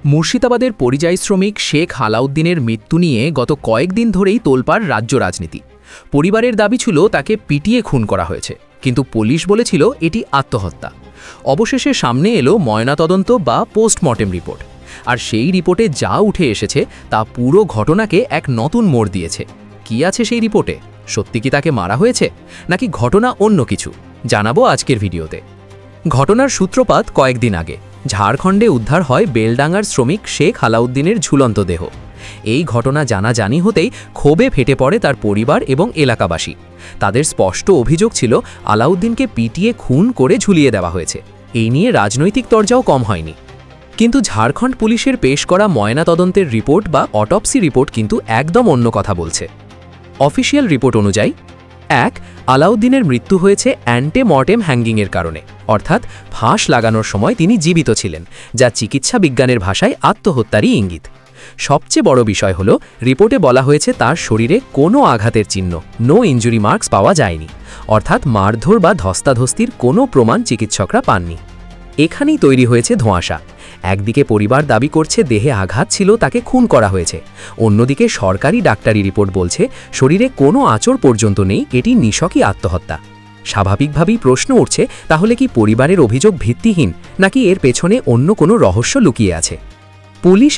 মুর্শিদাবাদের পরিযায়ী শ্রমিক শেখ আলাউদ্দিনের মৃত্যু নিয়ে গত কয়েকদিন ধরেই তোলপাড় রাজ্য রাজনীতি। পরিবারের দাবি ছিল তাকে পিটিয়ে খুন করা হয়েছে, কিন্তু পুলিশ বলেছিল এটি আত্মহত্যা। অবশেষে সামনে এলো ময়নাতদন্ত বা পোস্টমর্টেম রিপোর্ট, আর সেই রিপোর্টে যা উঠে এসেছে তা পুরো ঘটনাকে এক নতুন মোড় দিয়েছে। কি আছে সেই রিপোর্টে? সত্যি কি তাকে মারা হয়েছে, নাকি ঘটনা অন্য কিছু? জানাবো আজকের ভিডিওতে। ঘটনার সূত্রপাত কয়েকদিন আগে ঝাড়খণ্ডে উদ্ধার হয় বেলডাঙ্গার শ্রমিক শেখ আলাউদ্দিনের ঝুলন্ত দেহ। এই ঘটনা জানাজানি হতেই ক্ষোভে ফেটে পড়ে তার পরিবার এবং এলাকাবাসী। তাদের স্পষ্ট অভিযোগ ছিল আলাউদ্দিনকে পিটিয়ে খুন করে ঝুলিয়ে দেওয়া হয়েছে। এই নিয়ে রাজনৈতিক তরজাও কম হয়নি। কিন্তু ঝাড়খণ্ড পুলিশের পেশ করা ময়নাতদন্তের রিপোর্ট বা অটপসি রিপোর্ট কিন্তু একদম অন্য কথা বলছে। অফিসিয়াল রিপোর্ট অনুযায়ী, ১. আলাউদ্দিনের মৃত্যু হয়েছে অ্যান্টেমর্টেম হ্যাঙ্গিংয়ের কারণে, অর্থাৎ ফাঁস লাগানোর সময় তিনি জীবিত ছিলেন, যা চিকিৎসা বিজ্ঞানের ভাষায় আত্মহত্যারই ইঙ্গিত। সবচেয়ে বড় বিষয় হল, রিপোর্টে বলা হয়েছে তার শরীরে কোনো আঘাতের চিহ্ন, নো ইনজুরি মার্কস পাওয়া যায়নি, অর্থাৎ মারধর বা ধস্তাধস্তির কোনো প্রমাণ চিকিৎসকরা পাননি। এখানেই তৈরি হয়েছে ধোঁয়াশা। একদিকে পরিবার দাবি করছে দেহে আঘাত ছিল, তাকে খুন করা হয়েছে। অন্যদিকে সরকারি ডাক্তারি রিপোর্ট বলছে শরীরে কোনো আঁচড় পর্যন্ত নেই, এটি নিছকই আত্মহত্যা। স্বাভাবিকভাবেই প্রশ্ন উঠছে, তাহলে কি পরিবারের অভিযোগ ভিত্তিহীন, নাকি এর পেছনে অন্য কোনো রহস্য লুকিয়ে আছে? পুলিশ